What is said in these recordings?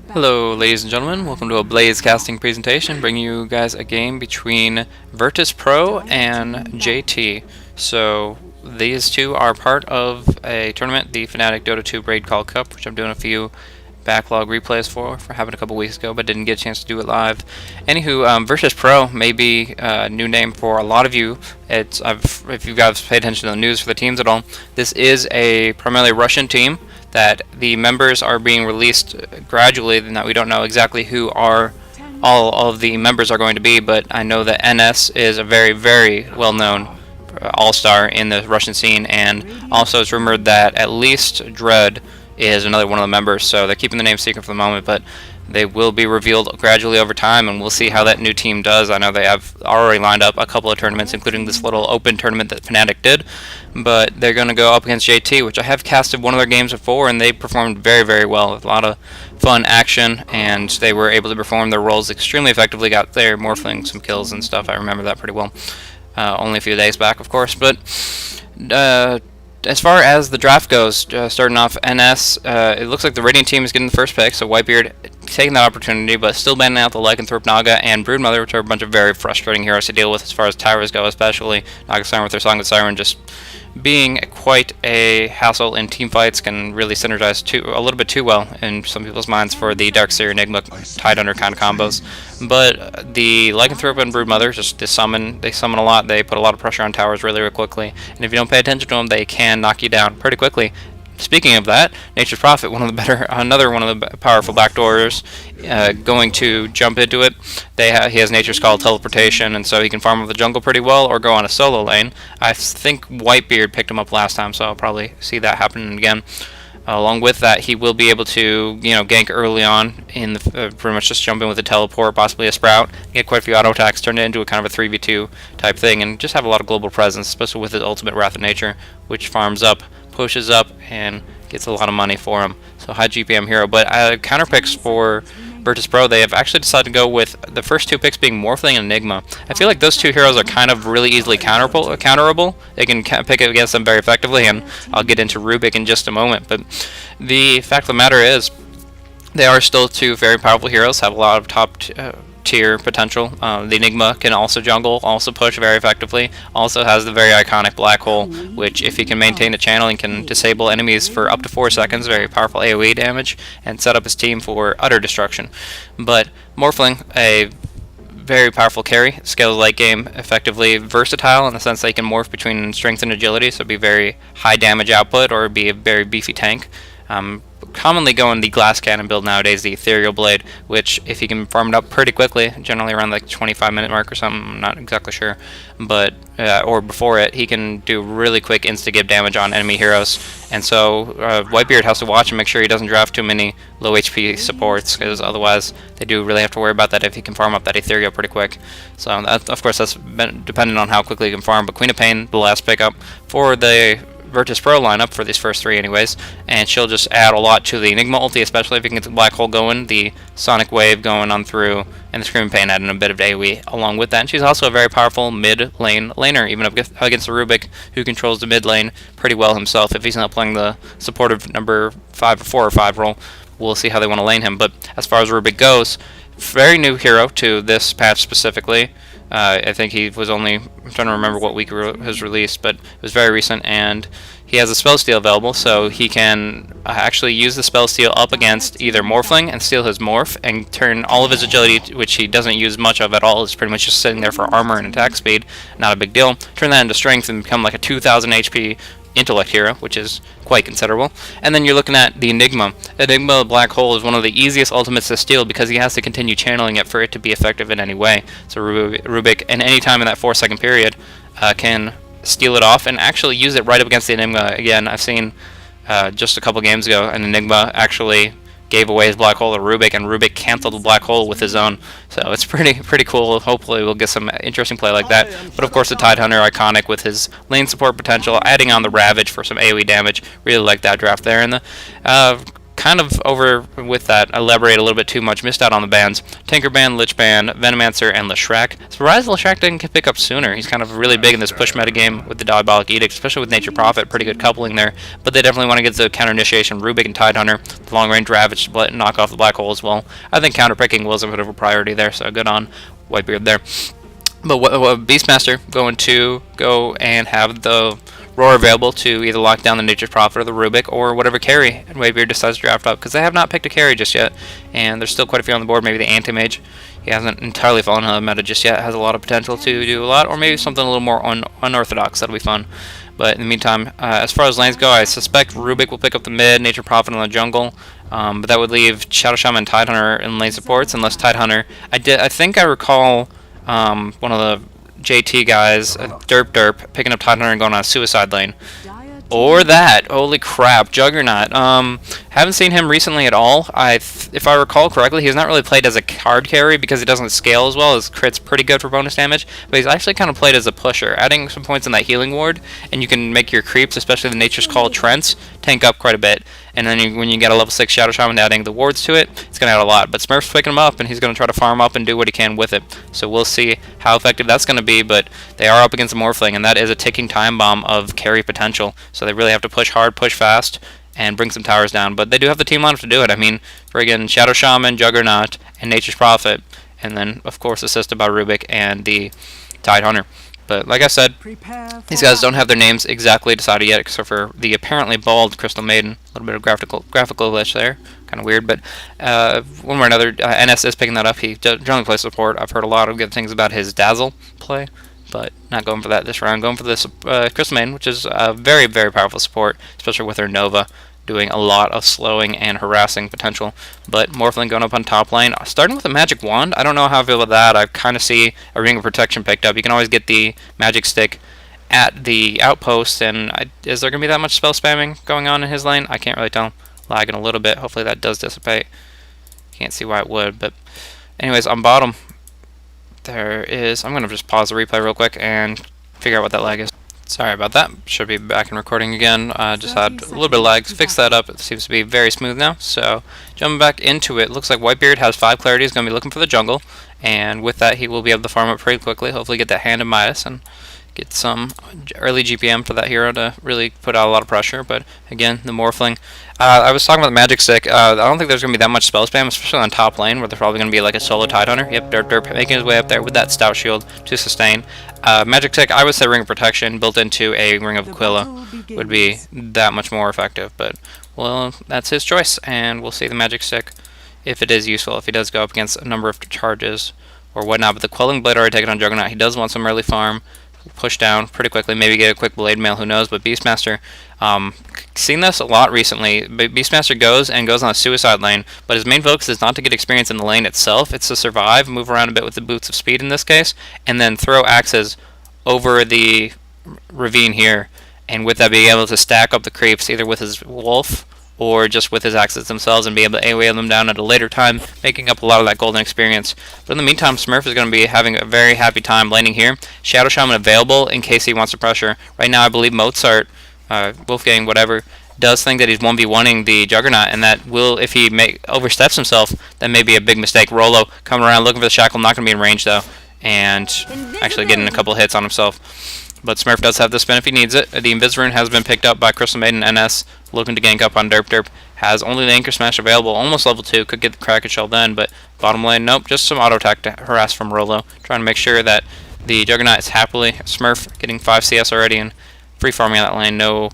Hello ladies and gentlemen, welcome to a BlazeCasting presentation bringing you guys a game between Virtus.Pro and JT. So these two are part of a tournament, the Fnatic RaidCall Cup, which I'm doing a few backlog replays for happened a couple weeks ago but didn't get a chance to do it live. Anywho, Virtus.Pro may be a new name for a lot of you. If you guys pay attention to the news for the teams at all, this is a primarily Russian team that the members are being released gradually, and that we don't know exactly who all of the members are going to be, but I know that NS is a very, very well-known all-star in the Russian scene, and also it's rumored that at least Dread is another one of the members, so they're keeping the name secret for the moment, but they will be revealed gradually over time, and we'll see how that new team does. I know they have already lined up a couple of tournaments, including this little open tournament that Fnatic did, but they're going to go up against JT, which I have casted one of their games before, and they performed very, very well with a lot of fun action, and they were able to perform their roles extremely effectively, got their Morphling some kills and stuff. I remember that pretty well. Only a few days back, of course, but as far as the draft goes, starting off NS, it looks like the Radiant team is getting the first pick, so Whitebeard taking that opportunity, but still banning out the Lycanthrope, Naga, and Broodmother, which are a bunch of very frustrating heroes to deal with as far as towers go, especially Naga Siren with their Song of Siren just being quite a hassle in team fights, can really synergize a little bit too well in some people's minds for the Darkseer Enigma Tidehunter kind of combos. But the Lycanthrope and Broodmother, just they summon a lot, they put a lot of pressure on towers really, really quickly, and if you don't pay attention to them, they can knock you down pretty quickly. Speaking of that, Nature's Prophet, another one of the powerful backdoors, going to jump into it. He has Nature's Call teleportation, and so he can farm up the jungle pretty well or go on a solo lane. I think Whitebeard picked him up last time, so I'll probably see that happening again. Along with that, he will be able to, gank early on in pretty much just jump in with a teleport, possibly a sprout, get quite a few auto attacks, turn it into a kind of a 3v2 type thing, and just have a lot of global presence, especially with his ultimate Wrath of Nature, which farms up, pushes up, and gets a lot of money for him. So high GPM hero. But counter picks for Virtus.Pro, they have actually decided to go with the first two picks being Morphling and Enigma. I feel like those two heroes are kind of really easily counterable. They can pick against them very effectively, and I'll get into Rubik in just a moment. But the fact of the matter is, they are still two very powerful heroes, have a lot of top tier potential. The Enigma can also jungle, also push very effectively, also has the very iconic Black Hole, which if he can maintain a channeling can disable enemies for up to 4 seconds, very powerful AoE damage, and set up his team for utter destruction. But Morphling, a very powerful carry, scales late game, effectively versatile in the sense that he can morph between strength and agility, so be very high damage output or be a very beefy tank. Commonly going the glass cannon build nowadays, the ethereal blade, which if he can farm it up pretty quickly, generally around like 25-minute mark or something, I'm not exactly sure, but or before it, he can do really quick insta-give damage on enemy heroes. And so Whitebeard has to watch and make sure he doesn't draft too many low HP supports, because otherwise they do really have to worry about that if he can farm up that ethereal pretty quick. So that, of course, that's dependent on how quickly he can farm. But Queen of Pain, the last pickup for the Virtus.Pro lineup for these first three anyways, and she'll just add a lot to the Enigma ulti, especially if you can get the Black Hole going, the Sonic Wave going on through, and the Screaming Pain adding a bit of AoE along with that. And she's also a very powerful mid-lane laner, even against the Rubik, who controls the mid lane pretty well himself. If he's not playing the supportive number 5 or 4 or 5 role, we'll see how they want to lane him. But as far as Rubik goes, very new hero to this patch specifically. I think he was only, I'm trying to remember what week it was released, but it was very recent, and he has a spell steal available, so he can actually use the spell steal up against either Morphling and steal his morph, and turn all of his agility, which he doesn't use much of at all, is pretty much just sitting there for armor and attack speed, not a big deal, turn that into strength and become like a 2000 HP intellect hero, which is quite considerable. And then you're looking at the Enigma. Enigma Black Hole is one of the easiest ultimates to steal because he has to continue channeling it for it to be effective in any way. So Rubik, and any time in that 4-second period, can steal it off and actually use it right up against the Enigma. Again, I've seen just a couple games ago an Enigma actually gave away his Black Hole to Rubik, and Rubik canceled the Black Hole with his own. So it's pretty cool. Hopefully we'll get some interesting play like that. But of course the Tidehunter, iconic with his lane support potential, adding on the Ravage for some AoE damage. Really like that draft there. And the kind of over with that, elaborate a little bit too much, missed out on the bans. Tinkerband, Lichband, Venomancer, and Leshrac. Surprised Leshrac didn't pick up sooner. He's kind of really big in this push meta game with the Diabolic Edict, especially with Nature Prophet, pretty good coupling there. But they definitely want to get the counter initiation, Rubik and Tidehunter, the long range Ravage to knock off the Black Hole as well. I think counter picking was a bit of a priority there, so good on Whitebeard there. But Beastmaster going to go and have the Roar available to either lock down the Nature's Prophet or the Rubik or whatever carry Whitebeard decides to draft up, because they have not picked a carry just yet, and there's still quite a few on the board. Maybe the Anti-Mage, he hasn't entirely fallen out of the meta just yet, has a lot of potential to do a lot, or maybe something a little more unorthodox. That'll be fun. But in the meantime, as far as lanes go, I suspect Rubik will pick up the mid, Nature Prophet in the jungle, but that would leave Shadow Shaman and Tidehunter in lane supports, unless Tidehunter, I think I recall one of the JT guys, Derp, picking up Tidehunter and going on a suicide lane. Or that. Holy crap. Juggernaut. Haven't seen him recently at all. If I recall correctly, he's not really played as a card carry because he doesn't scale as well. His crit's pretty good for bonus damage, but he's actually kind of played as a pusher, adding some points in that healing ward, and you can make your creeps, especially the Nature's Call Trents, tank up quite a bit. And then when you get a level 6 Shadow Shaman adding the wards to it, it's going to add a lot. But Smurf's picking him up, and he's going to try to farm up and do what he can with it. So we'll see how effective that's going to be, but they are up against a Morphling, and that is a ticking time bomb of carry potential. So they really have to push hard, push fast, and bring some towers down. But they do have the team lineup to do it. I mean, friggin' Shadow Shaman, Juggernaut, and Nature's Prophet, and then, of course, assisted by Rubik and the Tidehunter. But like I said, these guys don't have their names exactly decided yet, except for the apparently bald Crystal Maiden. A little bit of graphical glitch there, kind of weird. But one way or another, NS is picking that up. He generally plays support. I've heard a lot of good things about his Dazzle play, but not going for that this round. Going for this Crystal Maiden, which is a very, very powerful support, especially with her Nova doing a lot of slowing and harassing potential. But Morphling going up on top lane, starting with a Magic Wand. I don't know how I feel about that. I kind of see a Ring of Protection picked up. You can always get the Magic Stick at the outpost, and is there going to be that much spell spamming going on in his lane? I can't really tell. Lagging a little bit. Hopefully that does dissipate. Can't see why it would, but anyways, on bottom, there is... I'm going to just pause the replay real quick and figure out what that lag is. Sorry about that. Should be back in recording again. Just had a little bit of lag. Fix that up. It seems to be very smooth now. So jumping back into it, looks like Whitebeard has 5 clarity. He's going to be looking for the jungle, and with that he will be able to farm up pretty quickly. Hopefully get that Hand of Midas and get some early GPM for that hero to really put out a lot of pressure. But again, the Morphling. I was talking about the Magic Stick. I don't think there's going to be that much spell spam, especially on top lane, where there's probably going to be like a solo Tidehunter. Yep, Derp making his way up there with that Stout Shield to sustain. Magic Stick, I would say Ring of Protection built into a Ring of Aquila would be that much more effective. But, well, that's his choice, and we'll see the Magic Stick if it is useful, if he does go up against a number of charges or whatnot. But the Quelling Blade already taken on Juggernaut. He does want some early farm. Push down pretty quickly, maybe get a quick blade mail, who knows. But Beastmaster, seen this a lot recently. Beastmaster goes on a suicide lane, but his main focus is not to get experience in the lane itself, it's to survive, move around a bit with the Boots of Speed in this case, and then throw axes over the ravine here, and with that being able to stack up the creeps either with his wolf or just with his axes themselves and be able to AoE them down at a later time, making up a lot of that golden experience. But in the meantime, Smurf is going to be having a very happy time laning here. Shadow Shaman available in case he wants to pressure. Right now I believe Mozart, Wolfgang, whatever, does think that he's 1v1ing the Juggernaut, and that will, if he oversteps himself, that may be a big mistake. Rolo coming around looking for the Shackle, not going to be in range though, and actually getting a couple hits on himself. But Smurf does have the spin if he needs it. The Invis Rune has been picked up by Crystal Maiden. NS looking to gank up on Derp. Has only the Anchor Smash available, almost level 2. Could get the Kraken Shell then, but bottom lane, nope. Just some auto attack to harass from Rolo. Trying to make sure that the Juggernaut is happily. Smurf getting 5 CS already and free farming on that lane. No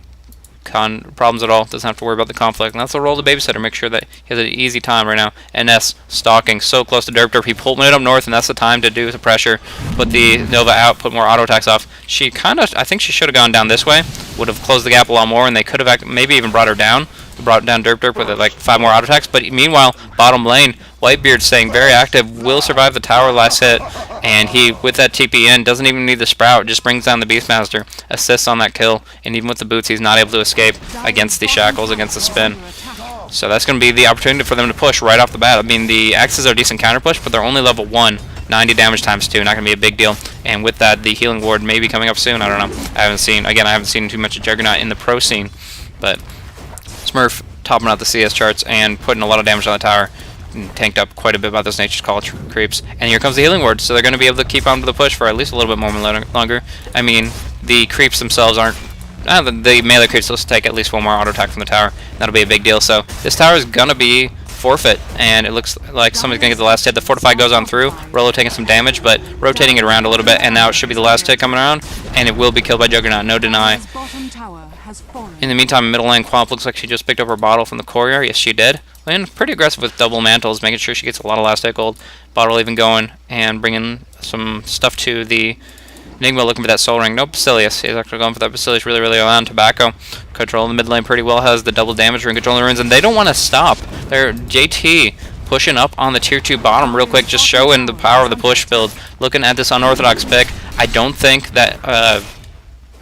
problems at all. Doesn't have to worry about the conflict. And that's the role of the babysitter. Make sure that he has an easy time right now. NS stalking so close to Derp. He pulled it up north, and that's the time to do the pressure. Put the Nova out, put more auto attacks off. She I think she should have gone down this way. Would have closed the gap a lot more, and they could have maybe even brought her down. Brought down Derp with like 5 more auto attacks. But meanwhile, bottom lane, Whitebeard staying very active, will survive the tower last hit, and he, with that TP in, doesn't even need the Sprout, just brings down the Beastmaster, assists on that kill, and even with the boots, he's not able to escape against the shackles, against the spin. So that's going to be the opportunity for them to push right off the bat. I mean, the axes are decent counter push, but they're only level 1, 90 damage times 2, not going to be a big deal. And with that, the healing ward may be coming up soon, I don't know. I haven't seen too much of Juggernaut in the pro scene, but Smurf topping out the CS charts and putting a lot of damage on the tower. And tanked up quite a bit by those Nature's Call creeps. And here comes the healing ward, so they're going to be able to keep on to the push for at least a little bit more longer. I mean, the creeps themselves aren't... the melee creeps will take at least one more auto attack from the tower. That'll be a big deal. So this tower is going to be forfeit, and it looks like somebody's going to get the last hit. The Fortify goes on through, Rolo taking some damage, but rotating it around a little bit, and now it should be the last hit coming around, and it will be killed by Juggernaut, no deny. In the meantime, middle lane Quamp looks like she just picked up her bottle from the courier. Yes, she did. And pretty aggressive with double mantles, making sure she gets a lot of last hit gold. Bottle even going, and bringing some stuff to the Enigma, looking for that soul ring. No Basilius. He's actually going for that Basilius really early on. Tobacco controlling the mid lane pretty well, has the double damage ring, controlling the runes, and they don't want to stop. They're JT pushing up on the tier 2 bottom real quick, just showing the power of the push build. Looking at this unorthodox pick, I don't think that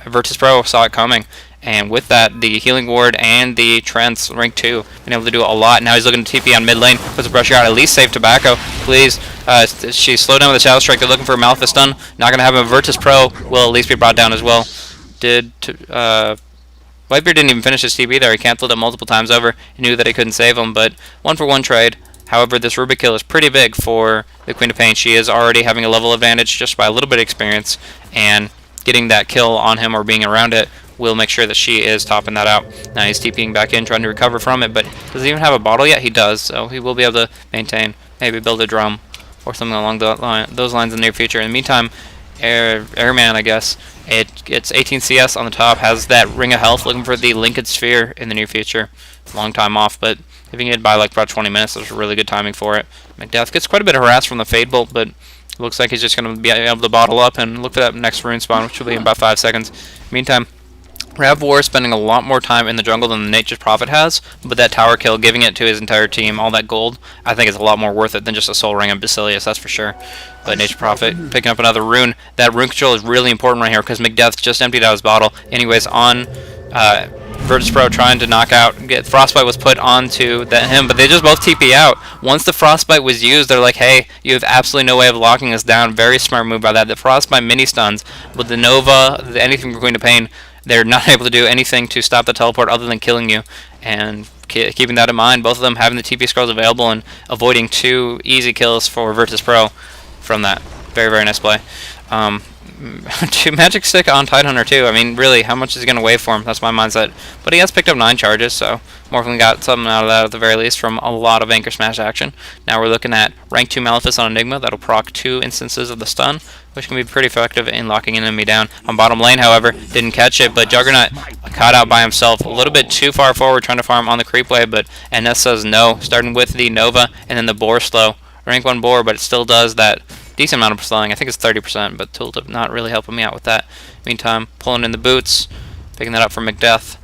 Virtus.Pro saw it coming. And with that, the healing ward and the Trent's rank 2 been able to do a lot. Now he's looking to TP on mid lane, puts the pressure out, at least save Tobacco, please. She's slowed down with the Shadow Strike. They're looking for a Malefice stun. Not going to happen. Virtus.Pro will at least be brought down as well. Whitebeard didn't even finish his TP there. He canceled it multiple times over. He knew that he couldn't save him, but 1-for-1 trade. However, this Ruby kill is pretty big for the Queen of Pain. She is already having a level advantage just by a little bit of experience, and getting that kill on him or being around it will make sure that she is topping that out. Now he's TPing back in, trying to recover from it, but does he even have a bottle yet? He does, so he will be able to maintain, maybe build a drum or something along those lines in the near future. In the meantime, Airman, I guess, it's 18 CS on the top, has that Ring of Health, looking for the Linked Sphere in the near future. Long time off, but if you can get by like about 20 minutes, that's really good timing for it. McDeath gets quite a bit of harass from the Fade Bolt, but it looks like he's just going to be able to bottle up and look for that next rune spawn, which will be in about 5 seconds. Meantime, Ravwar is spending a lot more time in the jungle than the Nature's Prophet has, but that tower kill, giving it to his entire team, all that gold, I think is a lot more worth it than just a Soul Ring and Basilius, that's for sure. But Nature's Prophet picking up another rune. That rune control is really important right here because McDeath just emptied out his bottle. Anyways, on Virtus.Pro trying to knock out, Frostbite was put onto him, but they just both TP out. Once the Frostbite was used, they're like, hey, you have absolutely no way of locking us down. Very smart move by that. The Frostbite mini stuns, with the Nova, anything from Queen of Pain, they're not able to do anything to stop the teleport other than killing you. And keeping that in mind, both of them having the TP scrolls available and avoiding 2 easy kills for Virtus.Pro from that. Very, very nice play. Magic Stick on Tidehunter too. I mean, really, how much is he going to weigh for him? That's my mindset. But he has picked up 9 charges, so Morphling got something out of that at the very least from a lot of Anchor Smash action. Now we're looking at rank 2 Malefice on Enigma. That'll proc 2 instances of the stun, which can be pretty effective in locking an enemy down. On bottom lane, however, didn't catch it, but Juggernaut caught out by himself a little bit too far forward, trying to farm on the creep wave, but NS says no, starting with the Nova and then the Boar slow. Rank 1 Boar, but it still does that decent amount of slowing. I think it's 30%, but Tool not really helping me out with that. Meantime, pulling in the boots, picking that up from McDeath.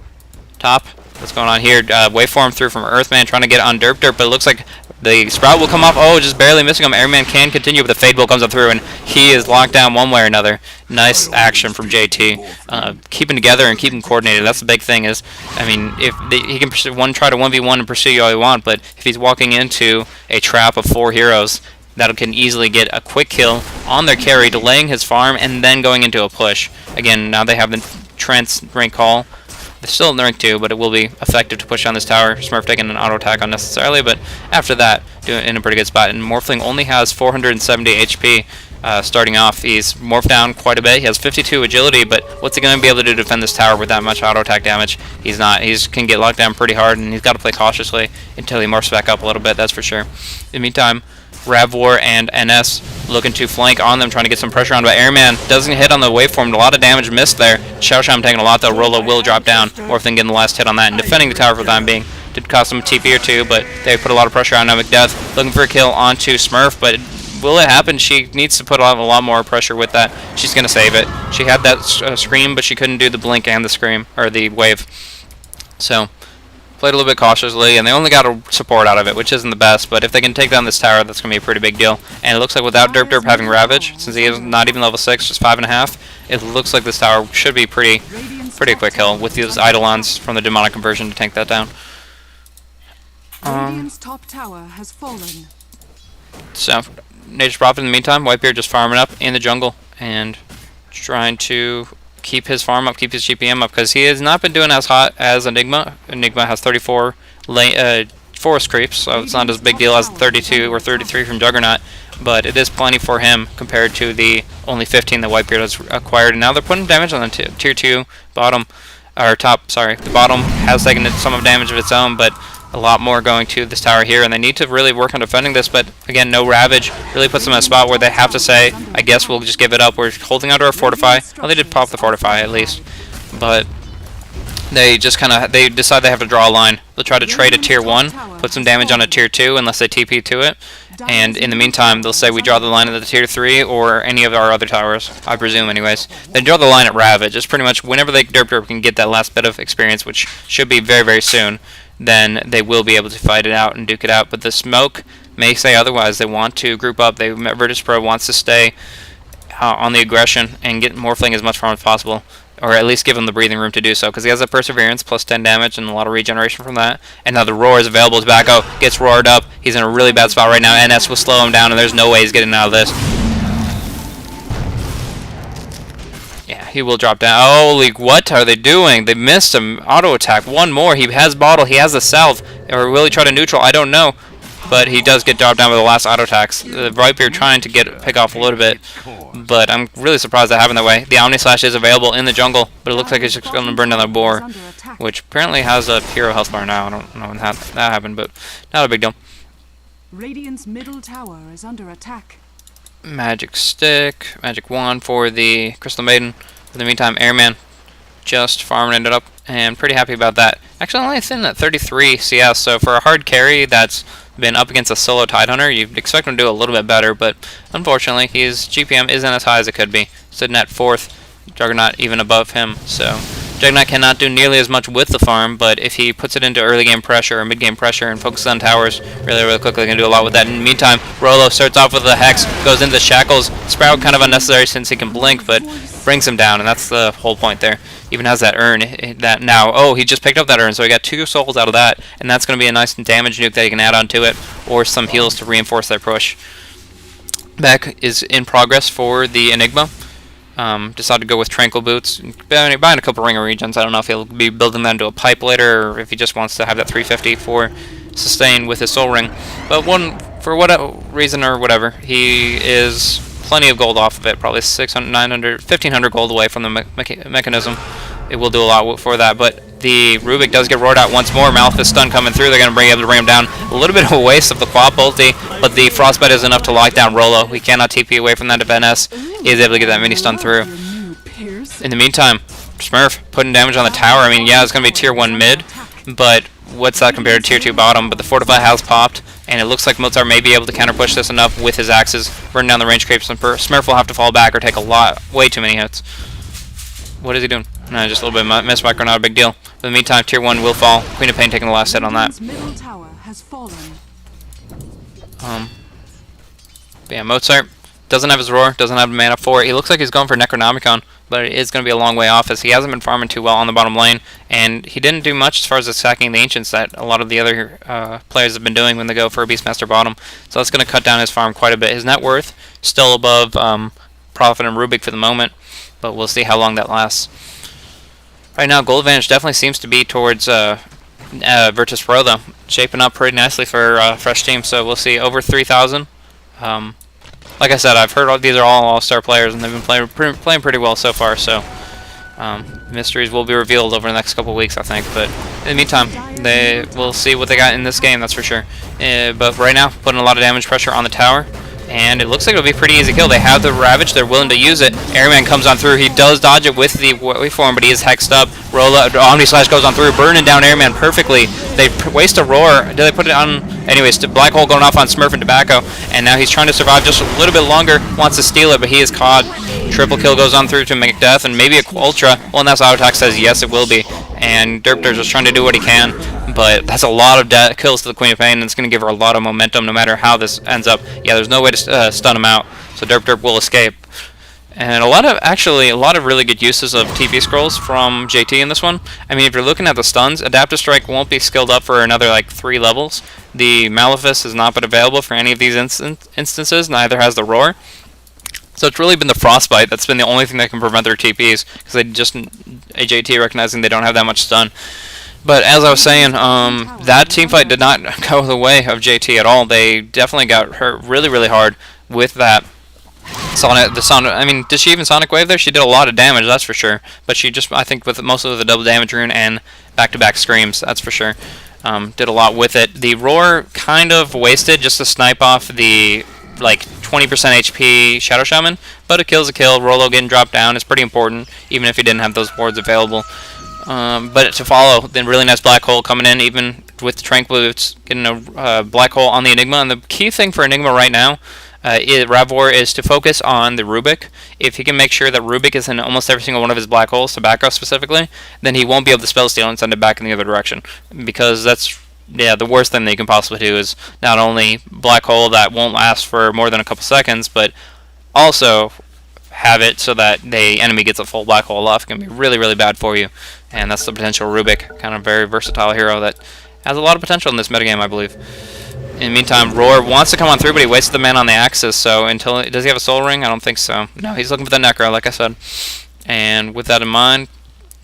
Top, what's going on here? Waveform through from Earthman, trying to get on Derp, but it looks like the Sprout will come off. Oh, just barely missing him. Airman can continue, but the Fade Bolt comes up through, and he is locked down one way or another. Nice action from JT. Keeping together and keeping coordinated. That's the big thing is, I mean, if he can try to 1v1 and pursue you all he wants, but if he's walking into a trap of 4 heroes, that can easily get a quick kill on their carry, delaying his farm, and then going into a push. Again, now they have the Trent's RaidCall. They're still in the rank 2, but it will be effective to push down this tower. Smurf taking an auto attack unnecessarily, but after that, doing it in a pretty good spot. And Morphling only has 470 HP starting off. He's morphed down quite a bit. He has 52 agility, but what's he going to be able to do to defend this tower with that much auto attack damage? He's not. He can get locked down pretty hard, and he's got to play cautiously until he morphs back up a little bit, that's for sure. In the meantime, Ravwar and NS looking to flank on them, trying to get some pressure on, but Airman doesn't hit on the waveform. A lot of damage missed there. Xiaosham taking a lot, though. Rolo will drop down. Morphling getting the last hit on that and defending the tower for the time being. Did cost them a TP or 2, but they put a lot of pressure on now. McDeath looking for a kill onto Smurf, but will it happen? She needs to put on a lot more pressure with that. She's going to save it. She had that scream, but she couldn't do the blink and the scream, or the wave. So played a little bit cautiously, and they only got a support out of it, which isn't the best, but if they can take down this tower, that's going to be a pretty big deal. And it looks like without Derp having Ravage, since he is not even level 6, just 5.5, it looks like this tower should be pretty quick kill with these Eidolons from the Demonic Conversion to tank that down. Radiant's top tower has fallen. So, Nature's Prophet in the meantime, Whitebeard just farming up in the jungle and trying to keep his farm up, keep his GPM up, because he has not been doing as hot as Enigma. Enigma has 34 forest creeps, so it's not as big deal as 32 or 33 from Juggernaut, but it is plenty for him compared to the only 15 that Whitebeard has acquired. And now they're putting damage on the tier 2 bottom, or top, sorry. The bottom has taken some of damage of its own, but a lot more going to this tower here, and they need to really work on defending this, but again, no Ravage really puts them in a spot where they have to say, I guess we'll just give it up. We're holding under a Fortify. Well, they did pop the Fortify at least, but they just they decide they have to draw a line. They'll try to trade a tier 1, put some damage on a tier 2 unless they TP to it, and in the meantime, they'll say we draw the line at the tier 3 or any of our other towers, I presume anyways. They draw the line at Ravage. It's pretty much whenever they Derp can get that last bit of experience, which should be very, very soon, then they will be able to fight it out and duke it out. But the smoke may say otherwise. They want to group up. Virtus.Pro wants to stay on the aggression and get Morphling as much farm as possible, or at least give him the breathing room to do so, because he has a Perseverance plus 10 damage and a lot of regeneration from that. And now the Roar is available. Tabak gets roared up. He's in a really bad spot right now. NS will slow him down, and there's no way he's getting out of this. Yeah, he will drop down. Holy, what are they doing? They missed him. Auto attack. One more. He has bottle. He has the Salve. Or will he try to neutral? I don't know. But he does get dropped down with the last auto attacks. The Whitebeard trying to pick off a little bit. But I'm really surprised that happened that way. The Omni Slash is available in the jungle, but it looks like it's just going to burn down the boar, which apparently has a hero health bar now. I don't know when that happened, but not a big deal. Radiant's middle tower is under attack. Magic Stick, Magic Wand for the Crystal Maiden. In the meantime, Airman just farming it up, and pretty happy about that. Actually, only sitting at 33 CS, so for a hard carry that's been up against a solo Tidehunter, you'd expect him to do a little bit better, but unfortunately, his GPM isn't as high as it could be. Sitting at 4th, Juggernaut even above him, so Juggernaut cannot do nearly as much with the farm, but if he puts it into early game pressure or mid game pressure and focuses on towers really, really quickly, he can do a lot with that. In the meantime, Rolo starts off with the Hex, goes into the Shackles. Sprout kind of unnecessary since he can blink, but brings him down, and that's the whole point there. Even has that urn that now. Oh, he just picked up that urn, so he got 2 souls out of that, and that's going to be a nice damage nuke that he can add onto it, or some heals to reinforce their push. Back is in progress for the Enigma. Decided to go with Tranquil Boots, buying a couple Ring of Regions. I don't know if he'll be building them to a pipe later, or if he just wants to have that 350 for sustain with his Soul Ring. But for what reason or whatever, he is plenty of gold off of it, probably 600, 900, 1500 gold away from the mechanism. It will do a lot for that, but the Rubik does get roared out once more. Malphite stun coming through. They're going to be able to bring him down. A little bit of a waste of the Quap ulti, but the Frostbite is enough to lock down Rolo. He cannot TP away from that if NS is able to get that mini stun through. In the meantime, Smurf putting damage on the tower. I mean, yeah, it's going to be tier 1 mid, but what's that compared to tier 2 bottom? But the Fortify has popped, and it looks like Mozart may be able to counter push this enough with his axes, burn down the range creeps, and Smurf will have to fall back or take way too many hits. What is he doing? No, just a little bit of miss micro, not a big deal. In the meantime, tier 1 will fall. Queen of Pain taking the last hit on that. Middle tower has fallen. But yeah, Mozart doesn't have his Roar, doesn't have the mana for it. He looks like he's going for Necronomicon, but it is going to be a long way off as he hasn't been farming too well on the bottom lane, and he didn't do much as far as attacking the Ancients that a lot of the other players have been doing when they go for a Beastmaster bottom. So that's going to cut down his farm quite a bit. His net worth still above Prophet and Rubik for the moment, but we'll see how long that lasts. Right now, gold advantage definitely seems to be towards Virtus.Pro, though. Shaping up pretty nicely for a fresh team, so we'll see. Over 3,000. Like I said, I've heard these are all all-star players, and they've been playing pretty well so far, so mysteries will be revealed over the next couple weeks, I think. But in the meantime, we'll see what they got in this game, that's for sure. But right now, putting a lot of damage pressure on the tower. And it looks like it'll be a pretty easy kill. They have the Ravage. They're willing to use it. Airman comes on through. He does dodge it with the waveform, but he is hexed up. Omni Slash goes on through, burning down Airman perfectly. They waste a Roar. Do they put it on? Anyways, the Black Hole going off on Smurf and Tobacco. And now he's trying to survive just a little bit longer. Wants to steal it, but he is caught. Triple kill goes on through to Macdeath, and maybe a Ultra. Well, and that's Auto Attack says yes, it will be. And Derpter's just trying to do what he can. But that's a lot of kills to the Queen of Pain, and it's going to give her a lot of momentum no matter how this ends up. Yeah, there's no way to stun him out, so Derp will escape. And a lot of really good uses of TP scrolls from JT in this one. I mean, if you're looking at the stuns, Adaptive Strike won't be skilled up for another like 3 levels. The Malefice has not been available for any of these instances, neither has the Roar. So it's really been the Frostbite that's been the only thing that can prevent their TPs, because they just, JT recognizing they don't have that much stun. But as I was saying, that team fight did not go the way of JT at all. They definitely got hurt really, really hard with that Sonic. I mean, did she even Sonic Wave there? She did a lot of damage, that's for sure. But she just, I think, with mostly with the double damage rune and back-to-back screams, that's for sure. Did a lot with it. The roar kind of wasted just to snipe off the like 20% HP Shadow Shaman, but a kill's a kill. Rolo getting dropped down is pretty important, even if he didn't have those wards available. But to follow, then really nice black hole coming in, even with the Trank Boots, getting a black hole on the Enigma. And the key thing for Enigma right now, Ravor, is to focus on the Rubik. If he can make sure that Rubik is in almost every single one of his black holes, Tobacco specifically, then he won't be able to spell steal and send it back in the other direction. Because that's, yeah, the worst thing they can possibly do is not only black hole that won't last for more than a couple seconds, but also have it so that the enemy gets a full black hole off. It can be really, really bad for you. And that's the potential Rubik, kind of very versatile hero that has a lot of potential in this metagame, I believe. In the meantime, Roar wants to come on through, but he wastes the man on the Axis, so until... Does he have a Soul Ring? I don't think so. No, he's looking for the Necro, like I said. And with that in mind,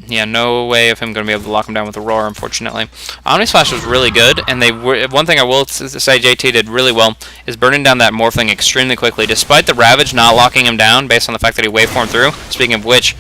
yeah, no way of him going to be able to lock him down with a Roar, unfortunately. Omni Slash was really good, and one thing I will say JT did really well is burning down that Morphling extremely quickly, despite the Ravage not locking him down based on the fact that he waveformed through. Speaking of which,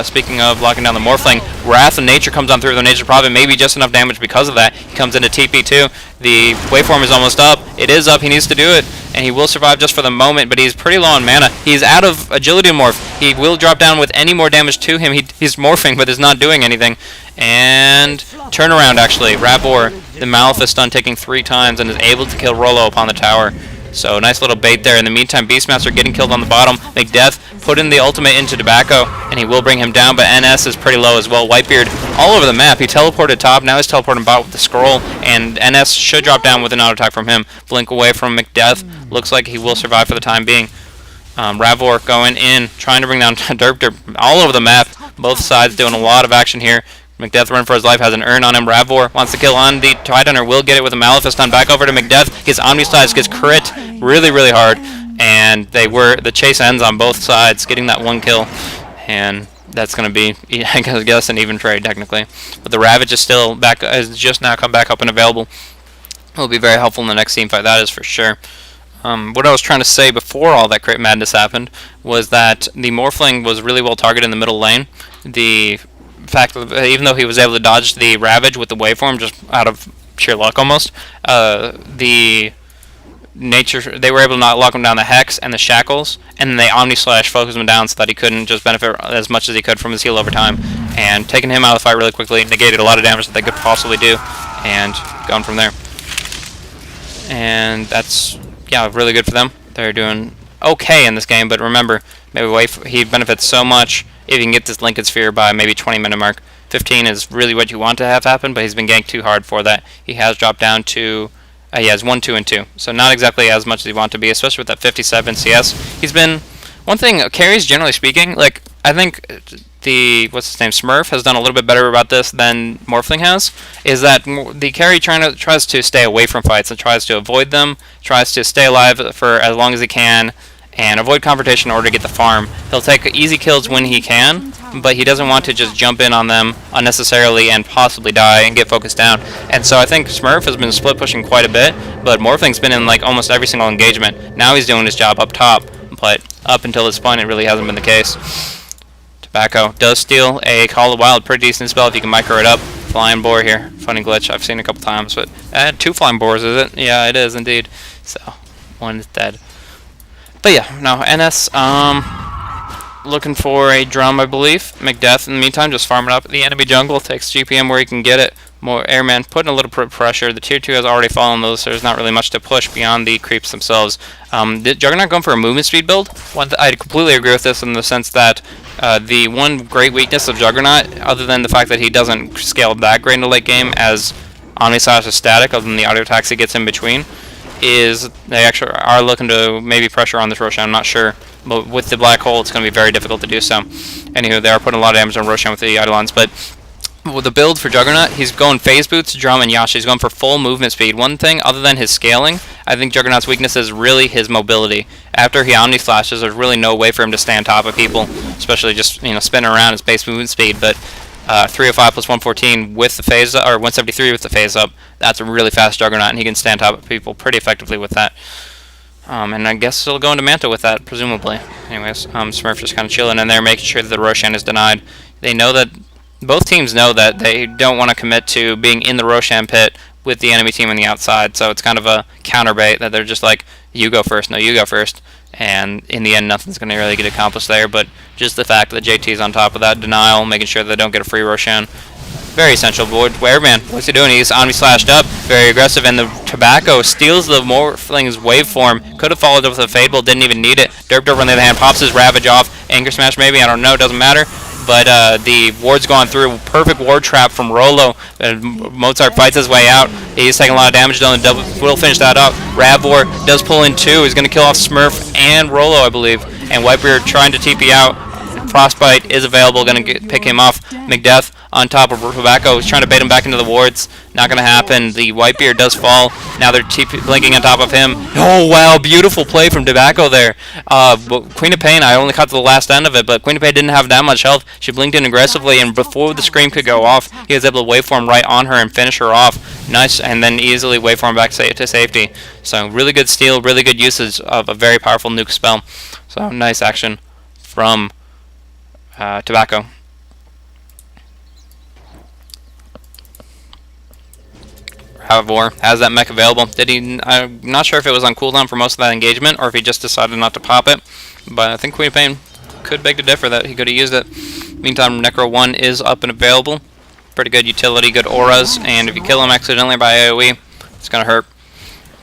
speaking of locking down the Morphling, Wrath of Nature comes on through with the Nature Prophet, maybe just enough damage because of that. He comes into TP2. The waveform is almost up. It is up. He needs to do it, and he will survive just for the moment, but he's pretty low on mana. He's out of Agility Morph. He will drop down with any more damage to him. He's morphing, but is not doing anything. And turnaround, actually. Ravor, the Malefice stun taking 3 times, and is able to kill Rolo upon the tower. So nice little bait there. In the meantime, Beastmaster getting killed on the bottom. Macdeath put in the ultimate into Tobacco, and he will bring him down, but NS is pretty low as well. Whitebeard all over the map. He teleported top, now he's teleporting bot with the scroll, and NS should drop down with an auto attack from him. Blink away from Macdeath. Looks like he will survive for the time being. Ravor going in, trying to bring down Derp all over the map. Both sides doing a lot of action here. Macdeath running for his life, has an urn on him. Ravor wants to kill on the Tidehunter, will get it with a Malefice stun. Back over to Macdeath, gets Omni Slash, gets crit really, really hard, and the chase ends on both sides, getting that 1 kill, and that's going to be, I guess, an even trade technically. But the Ravage is still back, has just now come back up and available. Will be very helpful in the next team fight, that is for sure. What I was trying to say before all that crit madness happened was that the Morphling was really well targeted in the middle lane. The fact that even though he was able to dodge the Ravage with the waveform just out of sheer luck almost, the nature, they were able to not lock him down the Hex and the Shackles, and then they Omni Slash focused him down so that he couldn't just benefit as much as he could from his heal over time, and taking him out of the fight really quickly negated a lot of damage that they could possibly do, and going from there. And that's, yeah, really good for them. They're doing okay in this game, but remember, maybe he benefits so much if you can get this Lincoln Sphere by maybe 20-minute mark. 15 is really what you want to have happen, but he's been ganked too hard for that. He has dropped down to, he has 1, 2, and 2. So not exactly as much as he want to be, especially with that 57 CS. He's been, one thing, carries generally speaking, like, I think the, what's his name, Smurf has done a little bit better about this than Morphling has, is that the carry tries to stay away from fights and tries to avoid them, tries to stay alive for as long as he can, and avoid confrontation in order to get the farm. He'll take easy kills when he can, but he doesn't want to just jump in on them unnecessarily and possibly die and get focused down. And so I think Smurf has been split pushing quite a bit, but Morphling's been in like almost every single engagement. Now he's doing his job up top, but up until this point it really hasn't been the case. Tobacco does steal a Call of Wild, pretty decent spell if you can micro it up. Flying Boar here, funny glitch I've seen a couple times, but 2 Flying Boars, is it? Yeah, it is indeed. So, 1 is dead. But yeah, no, NS, looking for a drum, I believe. Macdeath, in the meantime, just farming up the enemy jungle, takes GPM where he can get it. More Airman, putting a little pressure. The tier 2 has already fallen low, so there's not really much to push beyond the creeps themselves. Juggernaut going for a movement speed build? I completely agree with this in the sense that the one great weakness of Juggernaut, other than the fact that he doesn't scale that great in the late game as Omni Slash is static, other than the auto attacks he gets in between, is they actually are looking to maybe pressure on this Roshan. I'm not sure, but with the black hole it's going to be very difficult to do so. Anywho, they are putting a lot of damage on Roshan with the Eidolons, but with the build for Juggernaut, he's going phase boots, drum, and Yasha. He's going for full movement speed. One thing, other than his scaling, I think Juggernaut's weakness is really his mobility. After he Omni Slashes, there's really no way for him to stay on top of people, especially just, you know, spinning around his base movement speed, but 305 plus 114 with the phase up, or 173 with the phase up. That's a really fast Juggernaut, and he can stand top of people pretty effectively with that. And I guess he'll go into Manta with that, presumably. Anyways, Smurf just kind of chilling in there, making sure that the Roshan is denied. They know that, both teams know that they don't want to commit to being in the Roshan pit with the enemy team on the outside, so it's kind of a counter bait that they're just like, you go first, no, you go first. And in the end, nothing's going to really get accomplished there, but just the fact that JT is on top of that denial, making sure they don't get a free Roshan. Very essential. Wereman, what's he doing? He's Omni slashed up, very aggressive, and the Tobacco steals the Morphling's waveform. Could have followed up with a Fable, didn't even need it. Derped over on the other hand, pops his Ravage off. Anchor Smash maybe, I don't know, doesn't matter. But the ward's gone through. Perfect ward trap from Rolo. Mozart fights his way out. He's taking a lot of damage. Will finish that up. Ravor does pull in two. He's going to kill off Smurf and Rolo, I believe. And Wiper trying to TP out. Frostbite is available, going to pick him off. McDeath on top of Tobacco. He's trying to bait him back into the wards. Not going to happen. The Whitebeard does fall. Now they're blinking on top of him. Oh, wow. Beautiful play from Tobacco there. Queen of Pain, I only caught to the last end of it, but Queen of Pain didn't have that much health. She blinked in aggressively, and before the scream could go off, he was able to waveform right on her and finish her off. Nice, and then easily waveform back to safety. So really good steal, really good usage of a very powerful nuke spell. So nice action from Tobacco. Ravor has that mech available. I'm not sure if it was on cooldown for most of that engagement or if he just decided not to pop it, but I think Queen of Pain could beg to differ that he could have used it. Meantime, Necro 1 is up and available. Pretty good utility, good auras, and if you kill him accidentally by AoE, it's going to hurt.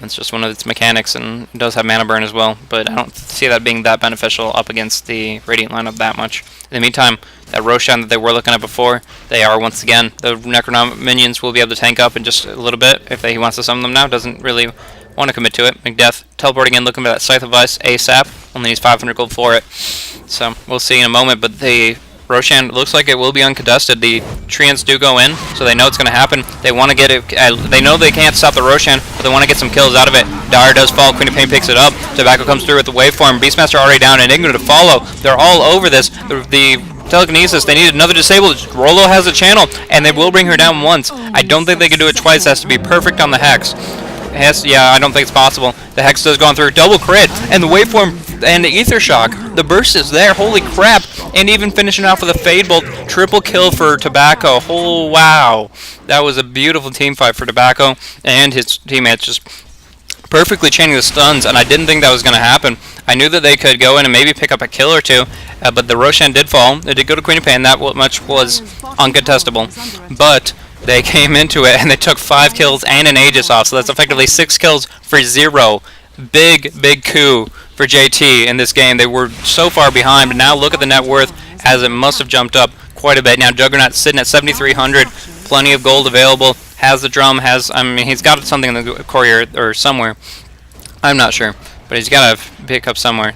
It's just one of its mechanics, and it does have mana burn as well, but I don't see that being that beneficial up against the Radiant lineup that much. In the meantime, that Roshan that they were looking at before, they are once again. The Necronom minions will be able to tank up in just a little bit if he wants to summon them now. Doesn't really want to commit to it. McDeath teleporting in, looking for that Scythe of Ice ASAP. Only needs 500 gold for it. So we'll see in a moment, but the Roshan looks like it will be uncontested. The Treants do go in, so they know it's going to happen. They want to get it. They know they can't stop the Roshan, but they want to get some kills out of it. Dara does fall. Queen of Pain picks it up. Tobacco comes through with the waveform. Beastmaster already down. Enigma to follow. They're all over this. The telekinesis, they need another disable. Rolo has a channel, and they will bring her down once. I don't think they can do it twice. It has to be perfect on the Hex. Yeah, I don't think it's possible. The Hex does go on through. Double crit, and the waveform and the Ether Shock. The burst is there. Holy crap. And even finishing off with a Fade Bolt. Triple kill for Tobacco. Oh, wow. That was a beautiful team fight for Tobacco and his teammates, just perfectly chaining the stuns, and I didn't think that was going to happen. I knew that they could go in and maybe pick up a kill or two, but the Roshan did fall. It did go to Queen of Pain. That much was uncontestable. But they came into it, and they took 5 kills and an Aegis off, so that's effectively 6 kills for 0. Big, big coup for JT in this game. They were so far behind, but now look at the net worth, as it must have jumped up quite a bit. Now Juggernaut sitting at 7,300, plenty of gold available, has the drum, he's got something in the courier or somewhere. I'm not sure, but he's got to pick up somewhere,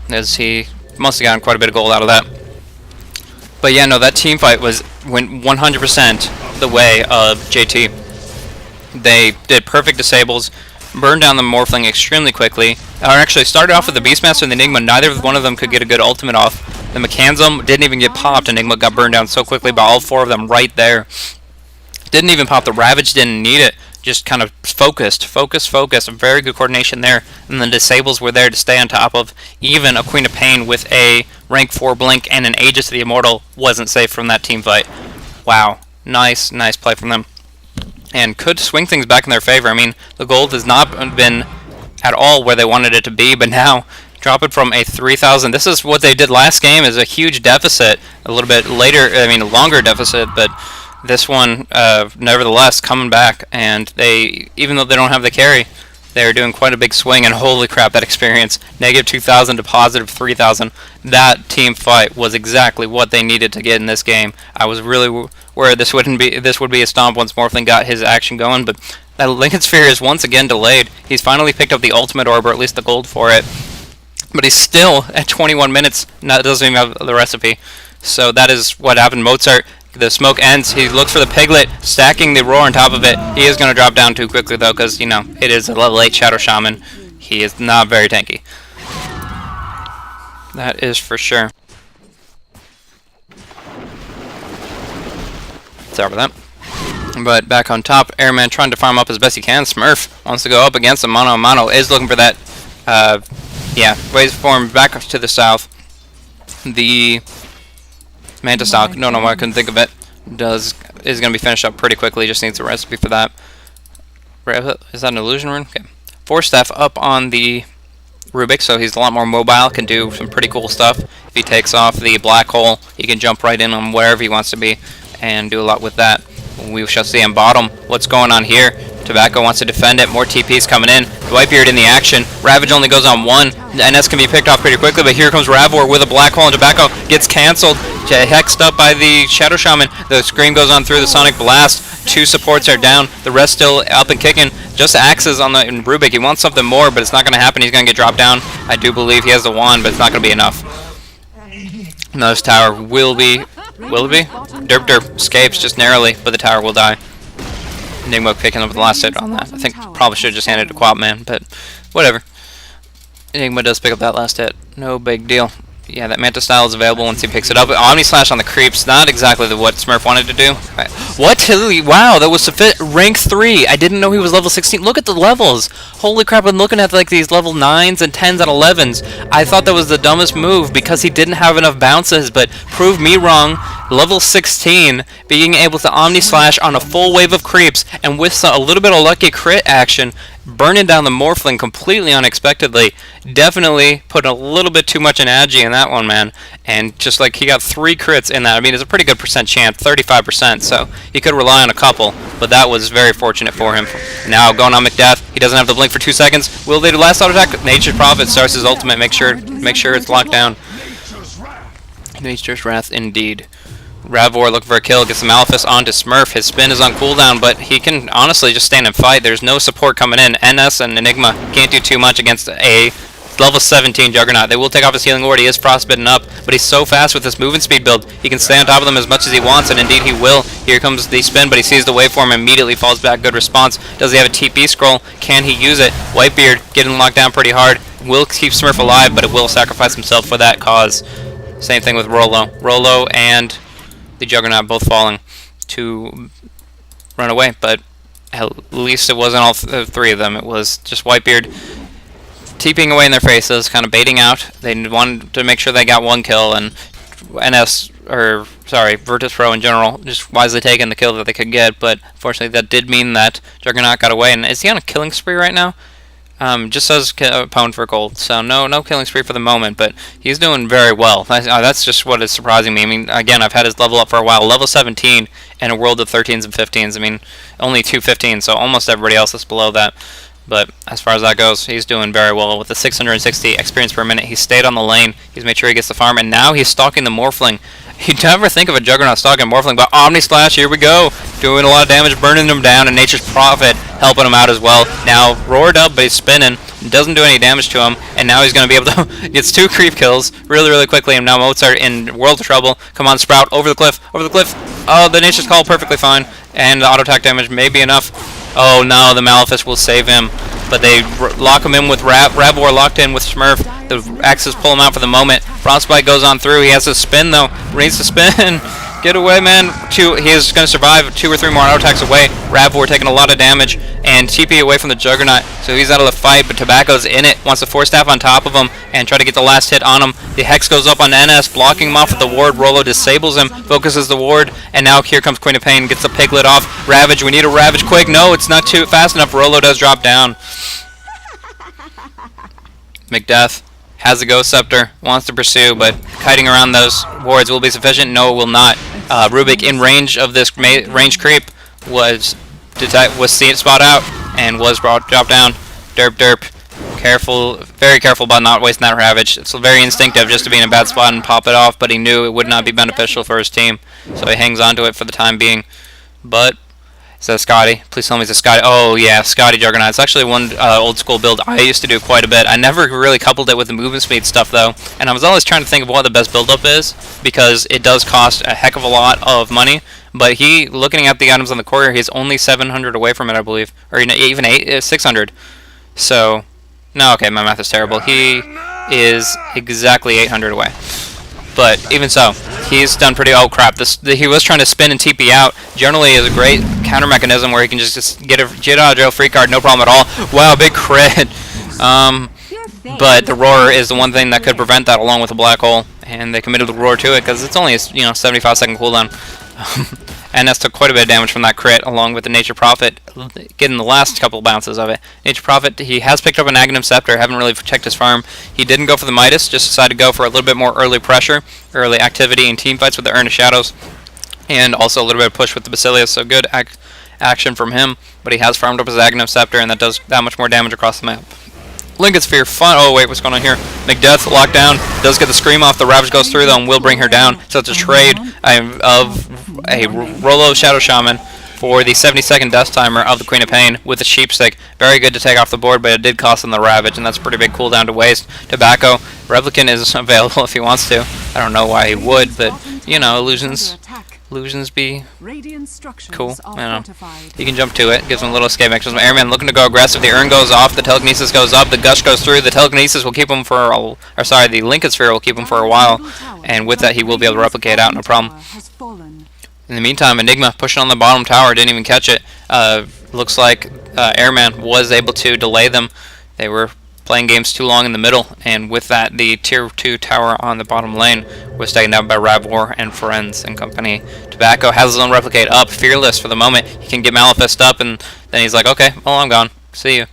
as he must have gotten quite a bit of gold out of that. But yeah, no, that team fight went 100% the way of JT. They did perfect disables, burned down the Morphling extremely quickly, or actually started off with the Beastmaster and the Enigma. Neither one of them could get a good ultimate off. The Mechanism didn't even get popped. Enigma got burned down so quickly by all 4 of them right there. Didn't even pop the Ravage, didn't need it. Just kind of focused. Very good coordination there. And the disables were there to stay on top of. Even a Queen of Pain with a rank 4 blink and an Aegis to the Immortal wasn't safe from that team fight. Wow. Nice play from them. And could swing things back in their favor. I mean, the gold has not been at all where they wanted it to be, but now drop it from a 3,000. This is what they did last game, is a huge deficit. A little bit later, I mean, a longer deficit, but this one, nevertheless, coming back, and they, even though they don't have the carry, they're doing quite a big swing, and holy crap, that experience. Negative 2,000 to positive 3,000. That team fight was exactly what they needed to get in this game. I was really worried this would be a stomp once Morphling got his action going, but that Lincoln Sphere is once again delayed. He's finally picked up the ultimate orb, or at least the gold for it, but he's still at 21 minutes, doesn't even have the recipe. So that is what happened. Mozart, the smoke ends, he looks for the Piglet, stacking the Roar on top of it. He is going to drop down too quickly though, because, you know, it is a level 8 Shadow Shaman. He is not very tanky. That is for sure. Sorry about that. But back on top, Airman trying to farm up as best he can. Smurf wants to go up against him. Mono Mono is looking for that, waveform back to the south. The Manta Stock, don't know why I couldn't think of it, is going to be finished up pretty quickly. Just needs a recipe for that. Is that an illusion rune? Okay. Force Staff up on the Rubik, so he's a lot more mobile, can do some pretty cool stuff. If he takes off the black hole, he can jump right in on wherever he wants to be and do a lot with that. We shall see on bottom what's going on here. Tobacco wants to defend it. More TP's coming in. Whitebeard in the action. Ravage only goes on one. NS can be picked off pretty quickly, but here comes Ravor with a black hole, and Tobacco gets cancelled. Hexed up by the Shadow Shaman. The Scream goes on through the Sonic Blast. 2 supports are down. The rest still up and kicking. Just axes on the Rubik. He wants something more, but it's not going to happen. He's going to get dropped down. I do believe he has the wand, but it's not going to be enough. And this tower will be... Will it be? Derp Derp escapes just narrowly, but the tower will die. Enigma picking up the last hit on that. I think probably should have just handed it to Quapman, but whatever. Enigma does pick up that last hit. No big deal. Yeah, that Manta Style is available once he picks it up. Omni Slash on the creeps, not exactly what Smurf wanted to do. Right. What? Wow, that was rank 3. I didn't know he was level 16. Look at the levels. Holy crap, I'm looking at like these level 9s and 10s and 11s. I thought that was the dumbest move because he didn't have enough bounces, but proved me wrong. Level 16, being able to Omni Slash on a full wave of creeps, and with a little bit of lucky crit action, burning down the Morphling completely unexpectedly. Definitely put a little bit too much in Agi in that one, man. And just like he got 3 crits in that. I mean, it's a pretty good percent chance, 35%, so he could rely on a couple, but that was very fortunate for him. Now going on Macdeath, he doesn't have the blink for 2 seconds. Will they do last auto attack? Nature's Prophet starts his ultimate. Make sure it's locked down. Nature's Wrath indeed. Ravor looking for a kill, gets the Malefice onto Smurf. His spin is on cooldown, but he can honestly just stand and fight. There's no support coming in. NS and Enigma can't do too much against a level 17 Juggernaut. They will take off his healing ward. He is frostbitten up, but he's so fast with this movement speed build. He can stay on top of them as much as he wants, and indeed he will. Here comes the spin, but he sees the waveform and immediately falls back. Good response. Does he have a TP scroll? Can he use it? Whitebeard getting locked down pretty hard. Will keep Smurf alive, but it will sacrifice himself for that cause. Same thing with Rolo. Rolo and the Juggernaut both falling to run away, but at least it wasn't all 3 of them. It was just Whitebeard TPing away in their faces, kind of baiting out. They wanted to make sure they got 1 kill, and Virtus.Pro in general, just wisely taking the kill that they could get, but unfortunately that did mean that Juggernaut got away. And is he on a killing spree right now? Just says opponent for gold, so no killing spree for the moment, but he's doing very well. That's just what is surprising me. I mean, again, I've had his level up for a while, level 17 in a world of 13s and 15s. I mean, only 2 15s, so almost everybody else is below that. But as far as that goes, he's doing very well. With the 660 experience per minute, he stayed on the lane. He's made sure he gets the farm, and now he's stalking the Morphling. You'd never think of a Juggernaut stalking Morphling, but Omni Slash, here we go. Doing a lot of damage, burning him down, and Nature's Prophet helping him out as well. Now, roared up, but he's spinning. Doesn't do any damage to him, and now he's going to be able to gets 2 creep kills really quickly, and now Mozart in world of trouble. Come on, Sprout, over the cliff. Oh, the Nature's Call perfectly fine, and the auto attack damage may be enough. Oh no, the Malefice will save him, but they lock him in with Ravor locked in with Smurf. The axes pull him out for the moment. Frostbite goes on through. He has to spin though. Needs to spin. Get away, man. He is going to survive 2 or 3 more auto attacks away. Ravor taking a lot of damage and TP away from the Juggernaut, so he's out of the fight, but Tobacco's in it. Wants the Force Staff on top of him and try to get the last hit on him. The Hex goes up on NS, blocking him off with the ward. Rolo disables him, focuses the ward, and now here comes Queen of Pain, gets the Piglet off. Ravage, we need a Ravage quick. No, it's not too fast enough. Rolo does drop down. Macdeath has a Ghost Scepter, wants to pursue, but kiting around those wards will be sufficient. No, it will not. Rubik in range of this range creep was seen spot out and was dropped down. Derp. Careful, very careful about not wasting that Ravage. It's very instinctive just to be in a bad spot and pop it off, but he knew it would not be beneficial for his team, so he hangs on to it for the time being. But is that Scotty? Please tell me it's a Scotty. Oh yeah, Scotty Juggernaut. It's actually one old school build I used to do quite a bit. I never really coupled it with the movement speed stuff though, and I was always trying to think of what the best build up is, because it does cost a heck of a lot of money. But looking at the items on the courier, he's only 700 away from it, I believe, or even 600. So no, okay, my math is terrible. He is exactly 800 away. But even so, he's done pretty. Oh crap! He was trying to spin and TP out. Generally, is a great counter mechanism where he can just get out of jail free card, no problem at all. Wow, big crit. But the roar is the one thing that could prevent that, along with the black hole, and they committed the roar to it because it's only a 75-second cooldown. NS took quite a bit of damage from that crit, along with the Nature Prophet getting the last couple bounces of it. Nature Prophet, he has picked up an Aghanim Scepter, haven't really protected his farm. He didn't go for the Midas, just decided to go for a little bit more early pressure, early activity in team fights with the Urn of Shadows, and also a little bit of push with the Basilius, so good action from him, but he has farmed up his Aghanim Scepter, and that does that much more damage across the map. Lincoln Sphere, fun. Oh wait, what's going on here? Macbeth locked down. Does get the scream off. The Ravage goes through though and will bring her down. So it's a trade of a Rolo Shadow Shaman for the 70-second death timer of the Queen of Pain with the Sheepstick. Very good to take off the board, but it did cost him the Ravage, and that's a pretty big cooldown to waste. Tobacco, Replicant is available if he wants to. I don't know why he would, but you know, illusions be cool. I don't know. He can jump to it, gives him a little escape mechanism. Airman looking to go aggressive. The Urn goes off. The Telekinesis goes up. The Gush goes through. The Telekinesis will keep him for, the Lincoln Sphere will keep him for a while, and with that he will be able to replicate out, no problem. In the meantime, Enigma pushing on the bottom tower, didn't even catch it. Looks like Airman was able to delay them. They were playing games too long in the middle, and with that, the tier 2 tower on the bottom lane was taken down by Ravor and Friends and company. Tobacco has his own replicate up, fearless for the moment. He can get Malefist up, and then he's like, okay, well, I'm gone. See you.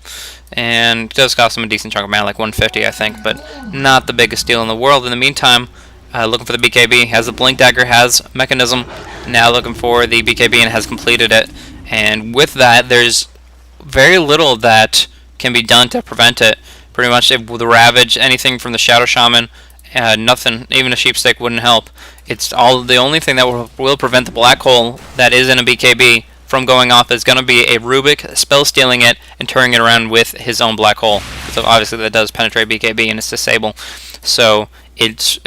And it does cost him a decent chunk of mana, like 150, I think, but not the biggest deal in the world. In the meantime, looking for the BKB, has the Blink Dagger, has Mechanism, now looking for the BKB and has completed it. And with that, there's very little that can be done to prevent it. Pretty much with the Ravage, anything from the Shadow Shaman, nothing, even a Sheepstick wouldn't help. It's all the only thing that will prevent the black hole that is in a BKB from going off is going to be a Rubik spell stealing it and turning it around with his own black hole. So obviously that does penetrate BKB and it's disable. So it's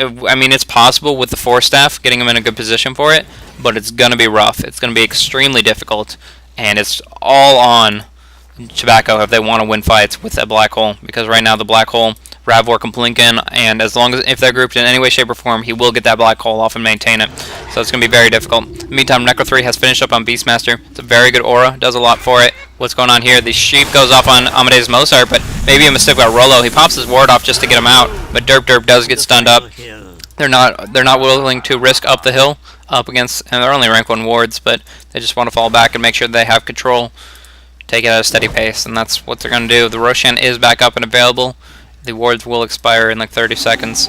possible with the Force Staff, getting him in a good position for it, but it's going to be rough. It's going to be extremely difficult, and it's all on Tobacco if they want to win fights with that black hole, because right now the black hole, Ravor can blink in, and as long as if they're grouped in any way, shape, or form, he will get that black hole off and maintain it. So it's going to be very difficult. In the meantime, Necro 3 has finished up on Beastmaster. It's a very good aura, does a lot for it. What's going on here? The sheep goes off on Amadeus Mozart, but maybe a mistake by Rolo. He pops his ward off just to get him out, but Derp does get stunned up. They're not willing to risk up the hill up against, and they're only rank 1 wards, but they just want to fall back and make sure they have control. Take it at a steady pace, and that's what they're going to do. The Roshan is back up and available. The wards will expire in like 30 seconds.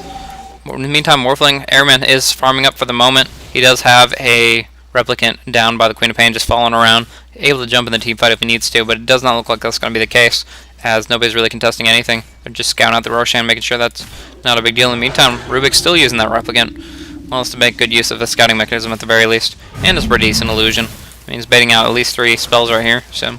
In the meantime, Morphling Airman is farming up for the moment. He does have a Replicant down by the Queen of Pain, just falling around, able to jump in the team fight if he needs to, but it does not look like that's going to be the case, as nobody's really contesting anything. They're just scouting out the Roshan, making sure that's not a big deal. In the meantime, Rubik's still using that Replicant. Wants to make good use of the scouting mechanism at the very least, and it's a pretty decent illusion. I mean, he's baiting out at least 3 spells right here, so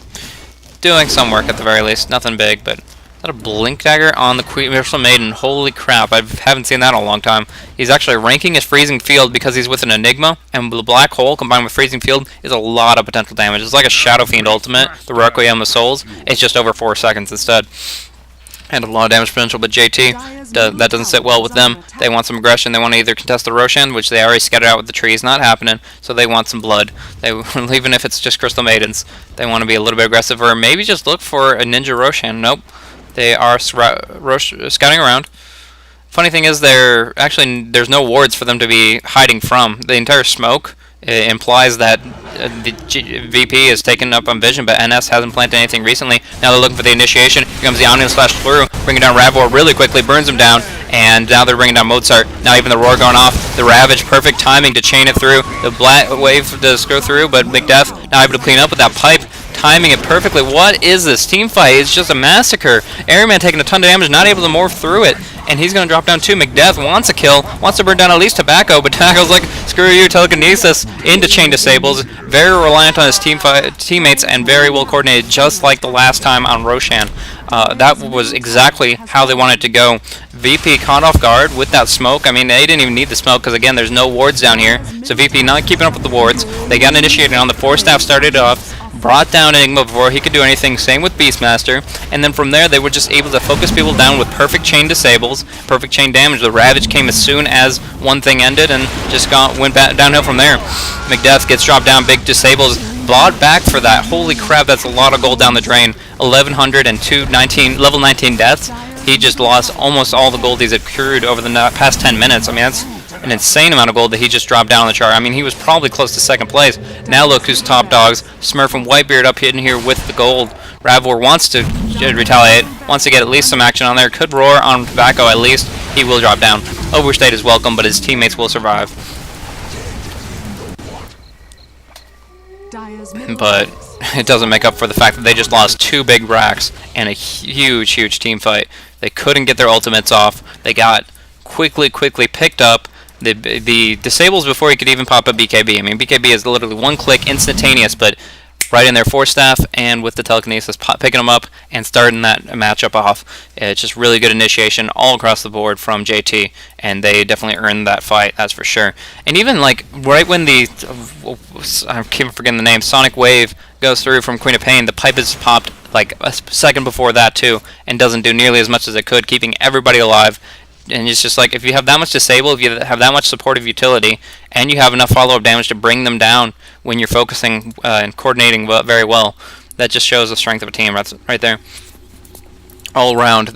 doing some work at the very least. Nothing big, but is that a Blink Dagger on the Queen Maiden? Holy crap, I haven't seen that in a long time. He's actually ranking his Freezing Field because he's with an Enigma, and the Black Hole combined with Freezing Field is a lot of potential damage. It's like a Shadow Fiend ultimate, the Requiem of Souls. It's just over 4 seconds instead. And a lot of damage potential, but JT, that doesn't sit well with them. They want some aggression. They want to either contest the Roshan, which they already scattered out with the trees, not happening, so they want some blood. Even if it's just Crystal Maidens, they want to be a little bit aggressive, or maybe just look for a Ninja Roshan. Nope. They are scouting around. Funny thing is, there's no wards for them to be hiding from. The entire smoke implies that the VP is taken up on Vision, but NS hasn't planted anything recently. Now they're looking for the initiation. Here comes the Omnium Slash through, bringing down Ravor really quickly, burns him down, and now they're bringing down Mozart. Now even the Roar going off. The Ravage, perfect timing to chain it through. The Black Wave does go through, but Macbeth now able to clean up with that pipe, timing it perfectly. What is this team fight? It's just a massacre. Airman taking a ton of damage, not able to morph through it, and he's going to drop down too. Macbeth wants a kill, wants to burn down at least Tobacco, but Tobacco's like, screw you, Telekinesis into chain disables. Very reliant on his teammates and very well coordinated, just like the last time on Roshan. That was exactly how they wanted to go. VP caught off guard with that smoke. I mean, they didn't even need the smoke because, again, there's no wards down here. So VP not keeping up with the wards. They got initiated on the Force Staff, started off, brought down Enigma before he could do anything, same with Beastmaster, and then from there they were just able to focus people down with perfect chain disables, kills. Perfect chain damage. The Ravage came as soon as one thing ended and just went downhill from there. McDeath gets dropped down, big disables. Bought back for that. Holy crap, that's a lot of gold down the drain. 1,102 level 19 deaths. He just lost almost all the gold he's accrued over the past 10 minutes. I mean, that's an insane amount of gold that he just dropped down on the chart. I mean, he was probably close to second place. Now look who's top dogs. Smurf and Whitebeard up hitting here with the gold. Ravor wants to retaliate, wants to get at least some action on there. Could roar on Tobacco at least. He will drop down. Overstate is welcome, but his teammates will survive. But it doesn't make up for the fact that they just lost 2 big racks and a huge team fight. They couldn't get their ultimates off. They got quickly picked up. The disables before he could even pop a BKB. I mean, BKB is literally one click, instantaneous, but right in their force staff and with the telekinesis, picking them up and starting that matchup off. It's just really good initiation all across the board from JT, and they definitely earned that fight, that's for sure. And even like right when the I keep forgetting the name, Sonic Wave goes through from Queen of Pain, the pipe is popped like a second before that too, and doesn't do nearly as much as it could, keeping everybody alive. And it's just like, if you have that much disable, if you have that much supportive utility, and you have enough follow-up damage to bring them down when you're focusing and coordinating very well, that just shows the strength of a team right there. All around,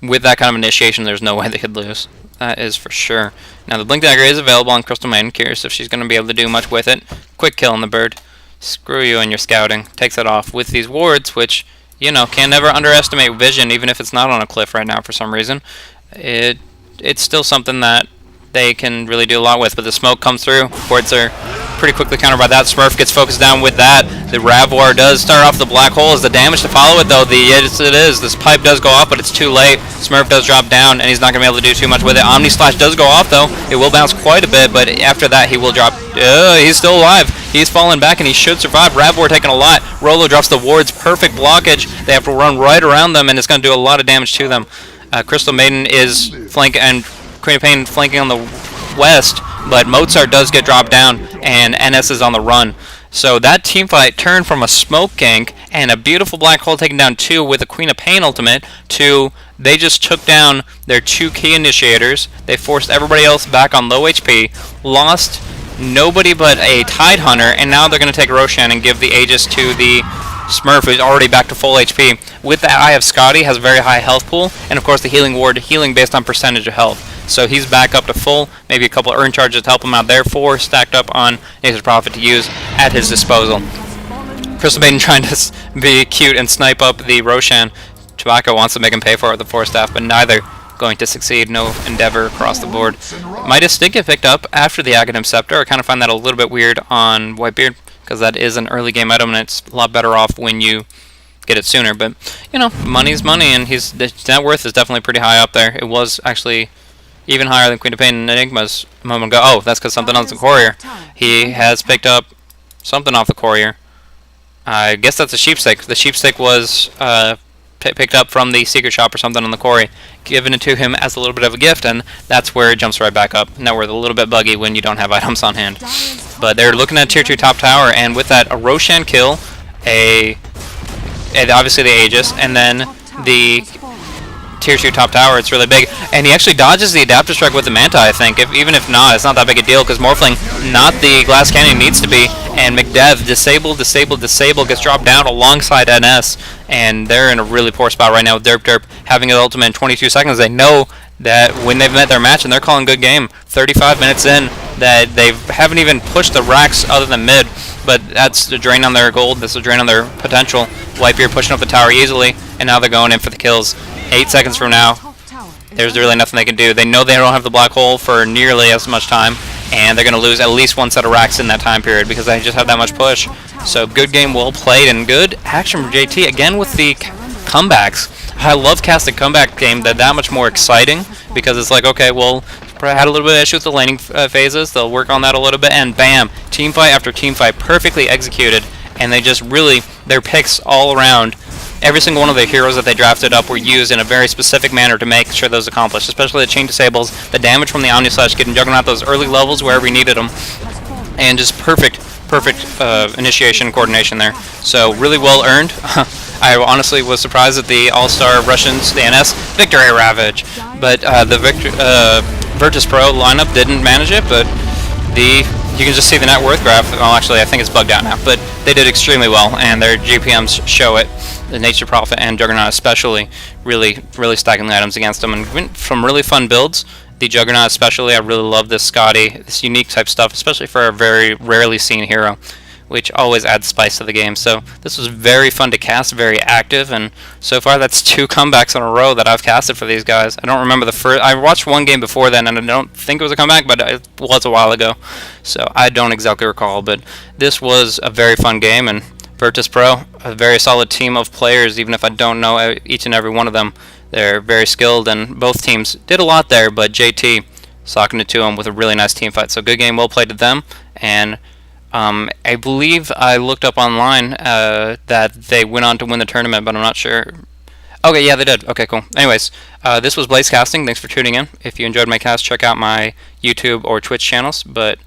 with that kind of initiation, there's no way they could lose. That is for sure. Now, the Blink Dagger is available on Crystal Maiden. Curious if she's going to be able to do much with it. Quick kill on the bird. Screw you and your scouting. Takes it off with these wards, which, you know, can never underestimate vision, even if it's not on a cliff right now for some reason. It's still something that they can really do a lot with, but the smoke comes through. Wards are pretty quickly countered by that. Smurf gets focused down with that. The Ravor does start off the black hole. Is the damage to follow it, though? Yes, it is. This pipe does go off, but it's too late. Smurf does drop down, and he's not going to be able to do too much with it. Omni Slash does go off, though. It will bounce quite a bit, but after that, he will drop. He's still alive. He's fallen back, and he should survive. Ravor taking a lot. Rolo drops the wards. Perfect blockage. They have to run right around them, and it's going to do a lot of damage to them. Crystal Maiden is flanking, and Queen of Pain flanking on the west, but Mozart does get dropped down, and NS is on the run. So that team fight turned from a smoke gank and a beautiful black hole taking down 2 with a Queen of Pain ultimate to they just took down their 2 key initiators. They forced everybody else back on low HP, lost nobody but a Tide Hunter, and now they're going to take Roshan and give the Aegis to the Smurf, who's already back to full HP. With that, Eye of Scotty has a very high health pool, and of course the healing ward, healing based on percentage of health. So he's back up to full, maybe a couple of earn charges to help him out there, 4 stacked up on Nature's Prophet to use at his disposal. Crystal Maiden trying to be cute and snipe up the Roshan. Tobacco wants to make him pay for it with the 4 staff, but neither going to succeed. No endeavor across the board. Midas did get picked up after the Aghanim Scepter. I kind of find that a little bit weird on Whitebeard, because that is an early game item, and it's a lot better off when you get it sooner. But, you know, money's money, and his net worth is definitely pretty high up there. It was actually even higher than Queen of Pain and Enigma's a moment ago. Oh, that's because something else the Courier. He has picked up something off the Courier. I guess that's a Sheepstick. The Sheepstick was picked up from the secret shop or something on the quarry, given it to him as a little bit of a gift, and that's where it jumps right back up. Now we're a little bit buggy when you don't have items on hand. But they're looking at tier 2 top tower, and with that, a Roshan kill, obviously the Aegis, and then the tier 2 top tower. It's really big, and he actually dodges the adaptive strike with the Manta, I think. Even if not, it's not that big a deal, because Morphling, not the glass cannon needs to be, and McDev, disable, gets dropped down alongside NS, and they're in a really poor spot right now with Derp having his ultimate in 22 seconds. They know that when they've met their match, and they're calling good game, 35 minutes in, that they haven't even pushed the racks other than mid, but that's a drain on their gold, that's a drain on their potential. Whitebeard pushing up the tower easily, and now they're going in for the kills. 8 seconds from now, there's really nothing they can do. They know they don't have the black hole for nearly as much time, and they're going to lose at least 1 set of racks in that time period because they just have that much push. So good game, well played, and good action from JT, again with the comebacks. I love casting comeback game. They're that much more exciting because it's like, okay, well, had a little bit of issue with the laning phases. They'll work on that a little bit, and bam, team fight after team fight, perfectly executed, and they just really, their picks all around, every single one of the heroes that they drafted up were used in a very specific manner to make sure those accomplished, especially the chain disables, the damage from the Omni Slash, getting Juggernaut those early levels wherever we needed them, and just perfect initiation and coordination there. So really well earned. I honestly was surprised at the All-Star Russians, the NS, Victory Ravage. But the Virtus.Pro lineup didn't manage it, but you can just see the net worth graph. Well, actually, I think it's bugged out now, but they did extremely well, and their GPMs show it. The Nature Prophet and Juggernaut especially really stacking the items against them, and went from really fun builds. The Juggernaut especially, I really love this Scotty, this unique type stuff, especially for a very rarely seen hero, which always adds spice to the game. So this was very fun to cast, very active, and so far that's 2 comebacks in a row that I've casted for these guys. I don't remember the first. I watched one game before then, and I don't think it was a comeback, but it was a while ago, so I don't exactly recall. But this was a very fun game, and Virtus.Pro, a very solid team of players, even if I don't know each and every one of them. They're very skilled, and both teams did a lot there, but JT socking it to them with a really nice team fight. So good game, well played to them, and I believe I looked up online that they went on to win the tournament, but I'm not sure. Okay, yeah, they did. Okay, cool. Anyways, this was BlazeCasting. Thanks for tuning in. If you enjoyed my cast, check out my YouTube or Twitch channels, but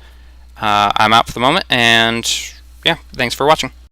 I'm out for the moment, and yeah, thanks for watching.